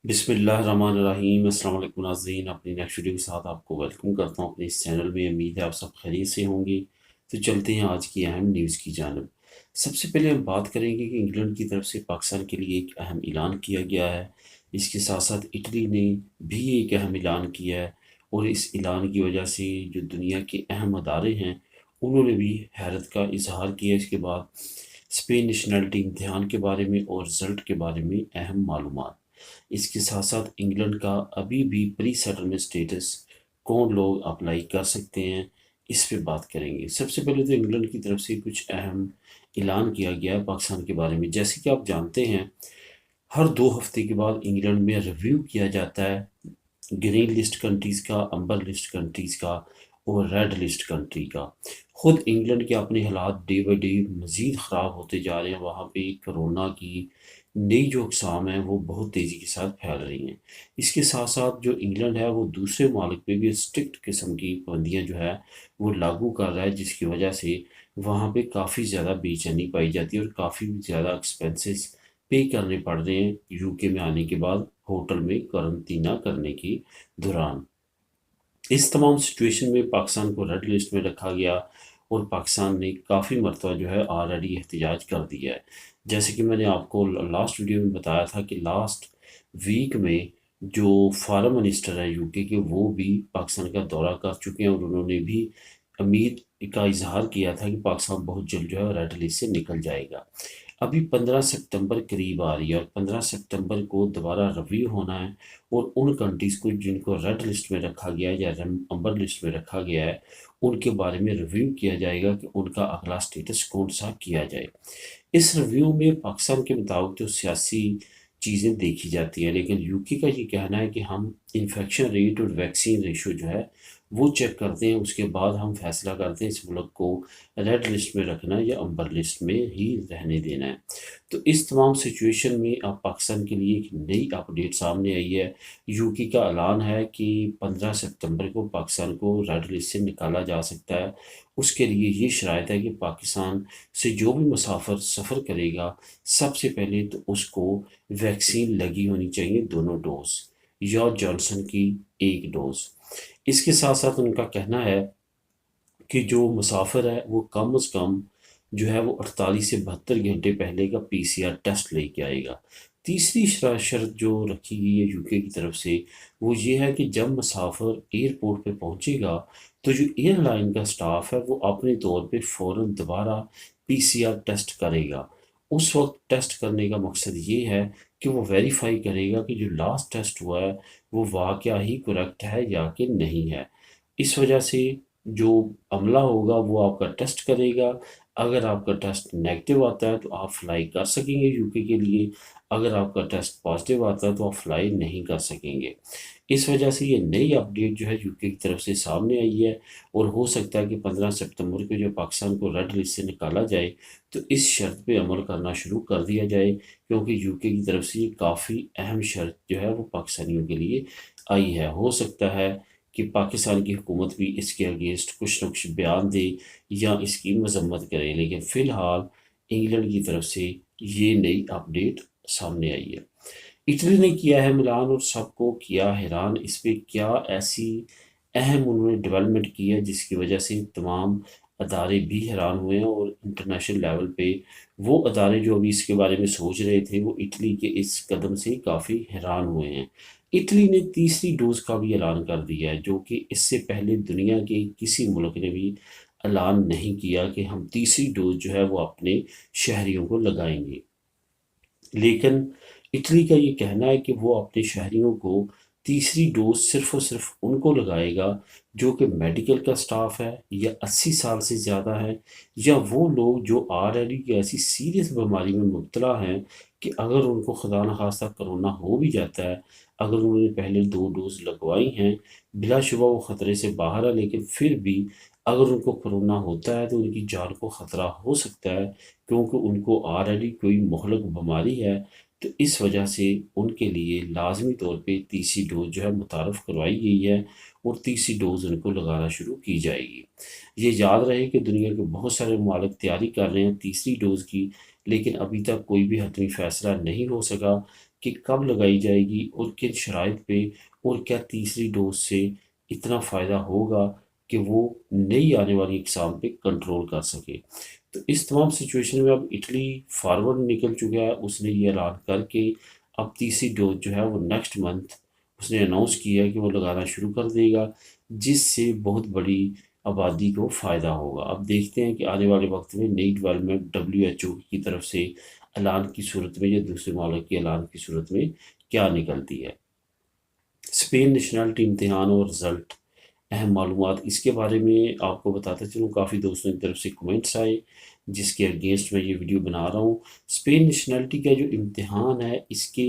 بسم اللہ الرحمن الرحیم۔ السلام علیکم ناظرین، اپنی نیکسٹ ویڈیو کے ساتھ آپ کو ویلکم کرتا ہوں اپنے اس چینل میں۔ امید ہے آپ سب خیریت سے ہوں گے۔ تو چلتے ہیں آج کی اہم نیوز کی جانب۔ سب سے پہلے ہم بات کریں گے کہ انگلینڈ کی طرف سے پاکستان کے لیے ایک اہم اعلان کیا گیا ہے۔ اس کے ساتھ ساتھ اٹلی نے بھی ایک اہم اعلان کیا ہے، اور اس اعلان کی وجہ سے جو دنیا کے اہم ادارے ہیں انہوں نے بھی حیرت کا اظہار کیا۔ اس کے بعد اسپین نیشنلٹی امتحان کے بارے میں اور رزلٹ کے بارے میں اہم معلومات۔ اس کے ساتھ ساتھ انگلینڈ کا ابھی بھی پری سیٹلمنٹ سٹیٹس کون لوگ اپلائی کر سکتے ہیں، اس پہ بات کریں گے۔ سب سے پہلے تو انگلینڈ کی طرف سے کچھ اہم اعلان کیا گیا ہے پاکستان کے بارے میں۔ جیسے کہ آپ جانتے ہیں، ہر 2 ہفتے کے بعد انگلینڈ میں ریویو کیا جاتا ہے گرین لسٹ کنٹریز کا، امبر لسٹ کنٹریز کا اور ریڈ لسٹ کنٹری کا۔ خود انگلینڈ کے اپنے حالات ڈے بائی ڈے مزید خراب ہوتے جا رہے ہیں۔ وہاں پہ کرونا کی نئی جو اقسام ہیں وہ بہت تیزی کے ساتھ پھیل رہی ہیں۔ اس کے ساتھ ساتھ جو انگلینڈ ہے وہ دوسرے ممالک پہ بھی اسٹرکٹ قسم کی پابندیاں جو ہے وہ لاگو کر رہا ہے، جس کی وجہ سے وہاں پہ کافی زیادہ بے چینی پائی جاتی ہے اور کافی زیادہ ایکسپینسز پے کرنے پڑ رہے ہیں یو کے میں آنے کے بعد ہوٹل میں قرنطینہ کرنے کے دوران۔ اس تمام سچویشن میں پاکستان کو ریڈ لسٹ میں رکھا گیا، اور پاکستان نے کافی مرتبہ جو ہے آلریڈی احتجاج کر دیا ہے۔ جیسے کہ میں نے آپ کو لاسٹ ویڈیو میں بتایا تھا کہ لاسٹ ویک میں جو فارم منسٹر ہے یو کے وہ بھی پاکستان کا دورہ کر چکے ہیں، اور انہوں نے بھی امید کا اظہار کیا تھا کہ پاکستان بہت جلد جو ہے ریڈ لسٹ سے نکل جائے گا۔ ابھی 15 ستمبر قریب آ رہی ہے، اور 15 ستمبر کو دوبارہ ریویو ہونا ہے، اور ان کنٹریز کو جن کو ریڈ لسٹ میں رکھا گیا ہے یا امبر لسٹ میں رکھا گیا ہے ان کے بارے میں ریویو کیا جائے گا کہ ان کا اگلا سٹیٹس کون سا کیا جائے۔ اس ریویو میں پاکستان کے مطابق تو سیاسی چیزیں دیکھی جاتی ہیں، لیکن یو کے کا یہ کہنا ہے کہ ہم انفیکشن ریٹ اور ویکسین ریشو جو ہے وہ چیک کرتے ہیں، اس کے بعد ہم فیصلہ کرتے ہیں اس ملک کو ریڈ لسٹ میں رکھنا ہے یا امبر لسٹ میں ہی رہنے دینا ہے۔ تو اس تمام سچویشن میں اب پاکستان کے لیے ایک نئی اپڈیٹ سامنے آئی ہے۔ یو کے کا اعلان ہے کہ 15 ستمبر کو پاکستان کو ریڈ لسٹ سے نکالا جا سکتا ہے۔ اس کے لیے یہ شرائط ہے کہ پاکستان سے جو بھی مسافر سفر کرے گا، سب سے پہلے تو اس کو ویکسین لگی ہونی چاہیے، دونوں ڈوز، یا جانسن کی ایک ڈوز۔ اس کے ساتھ ساتھ ان کا کہنا ہے کہ جو مسافر ہے وہ کم از کم جو ہے وہ 48 سے 72 گھنٹے پہلے کا پی سی آر ٹیسٹ لے کے آئے گا۔ تیسری شرط جو رکھی گئی ہے یو کے کی طرف سے وہ یہ ہے کہ جب مسافر ایئرپورٹ پہ پہنچے گا تو جو ایئر لائن کا سٹاف ہے وہ اپنے طور پہ فوراً دوبارہ پی سی آر ٹیسٹ کرے گا۔ اس وقت ٹیسٹ کرنے کا مقصد یہ ہے کہ وہ ویریفائی کرے گا کہ جو لاسٹ ٹیسٹ ہوا ہے وہ واقعہ ہی کریکٹ ہے یا کہ نہیں ہے۔ اس وجہ سے جو عملہ ہوگا وہ آپ کا ٹیسٹ کرے گا۔ اگر آپ کا ٹیسٹ نیگیٹو آتا ہے تو آپ فلائی کر سکیں گے یو کے لیے، اگر آپ کا ٹیسٹ پازیٹیو آتا ہے تو آپ فلائی نہیں کر سکیں گے۔ اس وجہ سے یہ نئی اپڈیٹ جو ہے یو کے کی طرف سے سامنے آئی ہے، اور ہو سکتا ہے کہ 15 ستمبر کو جو پاکستان کو ریڈ لسٹ سے نکالا جائے تو اس شرط پہ عمل کرنا شروع کر دیا جائے، کیونکہ یو کے کی طرف سے یہ کافی اہم شرط جو ہے وہ پاکستانیوں کے لیے آئی ہے۔ ہو سکتا ہے کہ پاکستان کی حکومت بھی اس کے اگینسٹ کچھ نہ کچھ بیان دے یا اس کی مذمت کرے، لیکن فی الحال انگلینڈ کی طرف سے یہ نئی اپڈیٹ سامنے آئی ہے۔ اٹلی نے کیا ہے ملان اور سب کو کیا حیران۔ اس پہ کیا ایسی اہم انہوں نے ڈیولپمنٹ کی ہے جس کی وجہ سے تمام ادارے بھی حیران ہوئے ہیں، اور انٹرنیشنل لیول پہ وہ ادارے جو ابھی اس کے بارے میں سوچ رہے تھے وہ اٹلی کے اس قدم سے کافی حیران ہوئے ہیں۔ اٹلی نے تیسری ڈوز کا بھی اعلان کر دیا ہے، جو کہ اس سے پہلے دنیا کے کسی ملک نے بھی اعلان نہیں کیا کہ ہم تیسری ڈوز جو ہے وہ اپنے شہریوں کو لگائیں گے۔ لیکن اٹلی کا یہ کہنا ہے کہ وہ اپنے شہریوں کو تیسری ڈوز صرف اور صرف ان کو لگائے گا جو کہ میڈیکل کا سٹاف ہے یا 80 سال سے زیادہ ہے، یا وہ لوگ جو آلریڈی ایسی سیریس بیماری میں مبتلا ہیں کہ اگر ان کو خدا نخواستہ کرونا ہو بھی جاتا ہے، اگر انہوں نے پہلے 2 ڈوز لگوائی ہیں بلا شبہ وہ خطرے سے باہر ہے، لیکن پھر بھی اگر ان کو کرونا ہوتا ہے تو ان کی جان کو خطرہ ہو سکتا ہے، کیونکہ ان کو آلریڈی کوئی مہلک بیماری ہے۔ تو اس وجہ سے ان کے لیے لازمی طور پہ تیسری ڈوز جو ہے متعارف کروائی گئی ہے، اور تیسری ڈوز ان کو لگانا شروع کی جائے گی۔ یہ یاد رہے کہ دنیا کے بہت سارے ممالک تیاری کر رہے ہیں تیسری ڈوز کی، لیکن ابھی تک کوئی بھی حتمی فیصلہ نہیں ہو سکا کہ کب لگائی جائے گی اور کن شرائط پہ، اور کیا تیسری ڈوز سے اتنا فائدہ ہوگا کہ وہ نئی آنے والی اقسام پہ کنٹرول کر سکے۔ تو اس تمام سچویشن میں اب اٹلی فارورڈ نکل چکا ہے، اس نے یہ اعلان کر کے اب تیسری ڈوز جو ہے وہ نیکسٹ منتھ اس نے اناؤنس کیا ہے کہ وہ لگانا شروع کر دے گا، جس سے بہت بڑی آبادی کو فائدہ ہوگا۔ اب دیکھتے ہیں کہ آنے والے وقت میں نئی ڈیولپمنٹ WHO کی طرف سے اعلان کی صورت میں یا دوسرے ممالک کے اعلان کی صورت میں کیا نکلتی ہے۔ اسپین نیشنلٹی امتحان اور رزلٹ، اہم معلومات اس کے بارے میں آپ کو بتاتا چلوں، کافی دوستوں کی طرف سے کمنٹس آئے جس کے اگینسٹ میں یہ ویڈیو بنا رہا ہوں۔ اسپین نیشنلٹی کا جو امتحان ہے، اس کے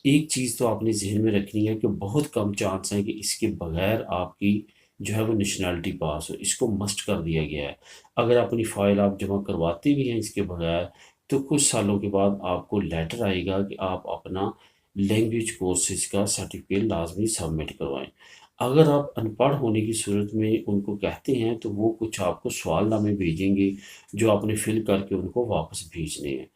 ایک چیز تو آپ نے ذہن میں رکھنی ہے کہ بہت کم چانس ہیں کہ اس کے بغیر آپ کی جو ہے وہ نیشنلٹی پاس ہو، اس کو مسٹ کر دیا گیا ہے۔ اگر اپنی فائل آپ جمع کرواتے بھی ہیں اس کے بغیر، تو کچھ سالوں کے بعد آپ کو لیٹر آئے گا کہ آپ اپنا لینگویج کورسز کا سرٹیفکیٹ لازمی سبمٹ کروائیں۔ اگر آپ ان پڑھ ہونے کی صورت میں ان کو کہتے ہیں تو وہ کچھ آپ کو سوال نامے بھیجیں گے جو آپ نے فل کر کے ان کو واپس بھیجنے ہیں،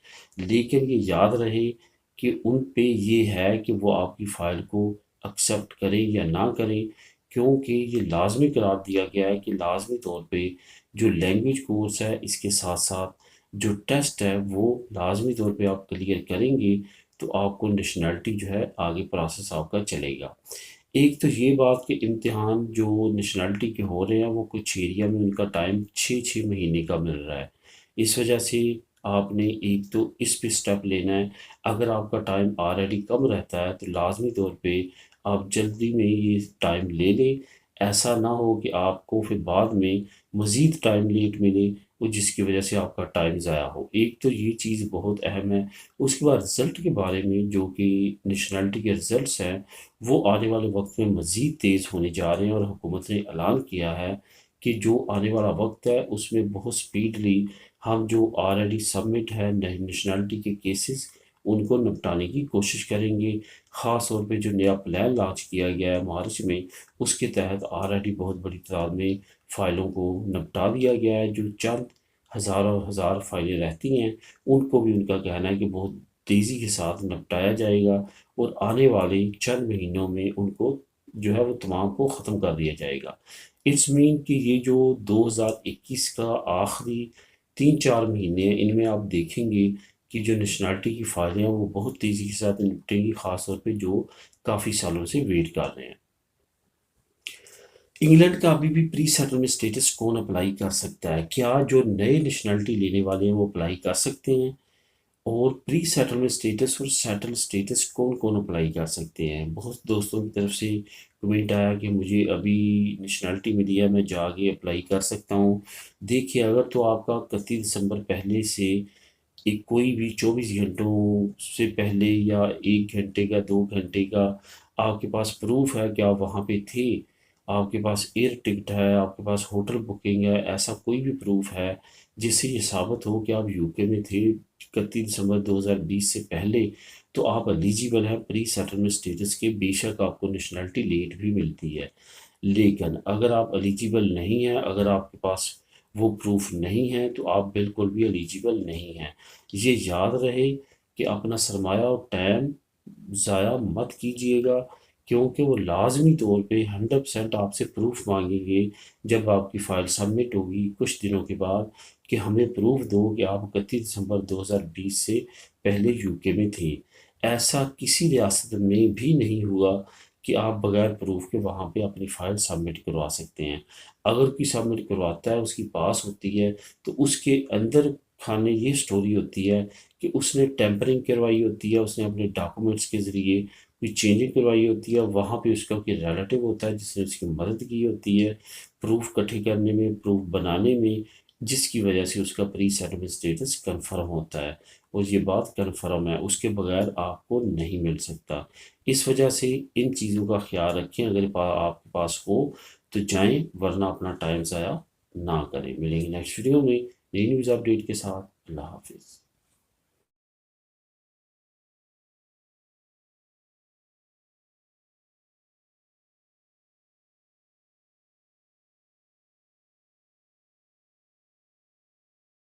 لیکن یہ یاد رہے کہ ان پہ یہ ہے کہ وہ آپ کی فائل کو ایکسیپٹ کریں یا نہ کریں، کیونکہ یہ لازمی قرار دیا گیا ہے کہ لازمی طور پہ جو لینگویج کورس ہے اس کے ساتھ ساتھ جو ٹیسٹ ہے وہ لازمی طور پہ آپ کلیئر کریں گے تو آپ کو نیشنلٹی جو ہے آگے پروسیس آپ کا چلے گا۔ ایک تو یہ بات کہ امتحان جو نیشنلٹی کے ہو رہے ہیں وہ کچھ ایریا میں ان کا ٹائم 6 مہینے کا مل رہا ہے، اس وجہ سے آپ نے ایک تو اس پہ سٹیپ لینا ہے۔ اگر آپ کا ٹائم آلریڈی کم رہتا ہے تو لازمی طور پہ آپ جلدی میں یہ ٹائم لے لیں، ایسا نہ ہو کہ آپ کو پھر بعد میں مزید ٹائم لیٹ ملے اور جس کی وجہ سے آپ کا ٹائم ضائع ہو۔ ایک تو یہ چیز بہت اہم ہے۔ اس کے بعد رزلٹ کے بارے میں، جو کہ نیشنلٹی کے رزلٹس ہیں وہ آنے والے وقت میں مزید تیز ہونے جا رہے ہیں، اور حکومت نے اعلان کیا ہے کہ جو آنے والا وقت ہے اس میں بہت سپیڈلی ہم جو آلریڈی سبمٹ ہے نیشنلٹی کے کیسز ان کو نپٹانے کی کوشش کریں گے۔ خاص طور پہ جو نیا پلان لانچ کیا گیا ہے مارچ میں، اس کے تحت آلریڈی بہت بڑی تعداد میں فائلوں کو نپٹا دیا گیا ہے۔ جو چند ہزار فائلیں رہتی ہیں ان کو بھی ان کا کہنا ہے کہ بہت تیزی کے ساتھ نپٹایا جائے گا، اور آنے والے چند مہینوں میں ان کو جو ہے وہ تمام کو ختم کر دیا جائے گا۔ اٹس مین کہ یہ جو 2021 کا آخری 3-4 مہینے ہیں، ان میں آپ دیکھیں گے کہ جو نیشنلٹی کی فائلیں ہیں وہ بہت تیزی کے ساتھ نپٹیں گی، خاص طور پہ جو کافی سالوں سے ویٹ کر رہے ہیں۔ انگلینڈ کا ابھی بھی پری سیٹلمنٹ سٹیٹس کون اپلائی کر سکتا ہے؟ کیا جو نئے نیشنلٹی لینے والے ہیں وہ اپلائی کر سکتے ہیں؟ اور پری سیٹلمنٹ سٹیٹس اور سیٹل سٹیٹس کون کون اپلائی کر سکتے ہیں؟ بہت دوستوں کی طرف سے کمنٹ آیا کہ مجھے ابھی نیشنلٹی ملی ہے، میں جا کے اپلائی کر سکتا ہوں۔ دیکھیے، اگر تو آپ کا 31 دسمبر پہلے سے ایک کوئی بھی 24 گھنٹوں سے پہلے یا 1 گھنٹے کا 2 گھنٹے کا آپ کے پاس پروف ہے کہ آپ وہاں پہ تھے، آپ کے پاس ایئر ٹکٹ ہے، آپ کے پاس ہوٹل بکنگ ہے، ایسا کوئی بھی پروف ہے جس سے یہ ثابت ہو کہ آپ UK میں تھے 31 دسمبر 2020 سے پہلے، تو آپ ایلیجیبل ہیں پری سیٹلمنٹ سٹیٹس کے۔ بے شک آپ کو نیشنلٹی لیٹ بھی ملتی ہے، لیکن اگر آپ ایلیجیبل نہیں ہیں، اگر آپ کے پاس وہ پروف نہیں ہے، تو آپ بالکل بھی ایلیجیبل نہیں ہیں۔ یہ یاد رہے کہ اپنا سرمایہ اور ٹائم ضائع مت کیجیے گا، کیونکہ وہ لازمی طور پہ 100% آپ سے پروف مانگیں گے جب آپ کی فائل سبمٹ ہوگی کچھ دنوں کے بعد، کہ ہمیں پروف دو کہ آپ 31 دسمبر 2020 سے پہلے UK میں تھے۔ ایسا کسی ریاست میں بھی نہیں ہوا کہ آپ بغیر پروف کے وہاں پہ اپنی فائل سبمٹ کروا سکتے ہیں۔ اگر کوئی سبمٹ کرواتا ہے، اس کی پاس ہوتی ہے، تو اس کے اندر کھانے یہ سٹوری ہوتی ہے کہ اس نے ٹیمپرنگ کروائی ہوتی ہے، اس نے اپنے ڈاکومنٹس کے ذریعے کوئی چینجنگ کروائی ہوتی ہے، وہاں پہ اس کا کوئی ریلیٹیو ہوتا ہے جس نے اس کی مدد کی ہوتی ہے پروف کٹھے کرنے میں، پروف بنانے میں، جس کی وجہ سے اس کا پری سیٹلمنٹ سٹیٹس کنفرم ہوتا ہے، اور یہ بات کنفرم ہے، اس کے بغیر آپ کو نہیں مل سکتا۔ اس وجہ سے ان چیزوں کا خیال رکھیں، اگر آپ کے پاس ہو تو جائیں، ورنہ اپنا ٹائم ضائع نہ کریں۔ ملیں گے نیکسٹ ویڈیو میں نئی نیوز اپڈیٹ کے ساتھ۔ اللہ حافظ۔